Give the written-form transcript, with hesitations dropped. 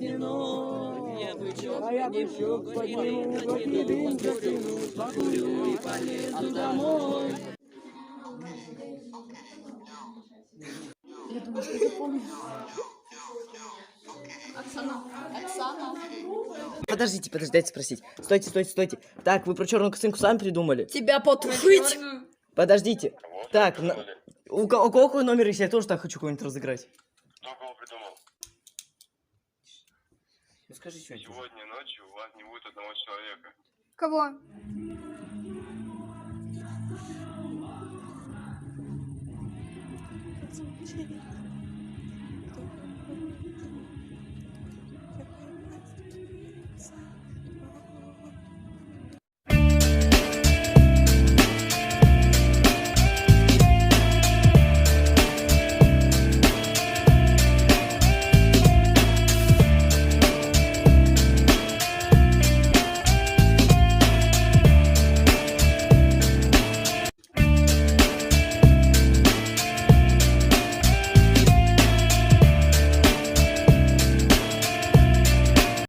кино. А я бычок подниму, выкину, покурю и полезу домой. Я думаю, что запомню. Оксана. Подождите, дайте спросить. Стойте. Так, вы про черную косынку сами придумали? Тебя потушить? Подождите. Так, у кого какой номер, если я тоже так хочу какой-нибудь разыграть? Кто кого придумал? Ну скажи что-нибудь. Сегодня ночью у вас не будет одного человека. Кого?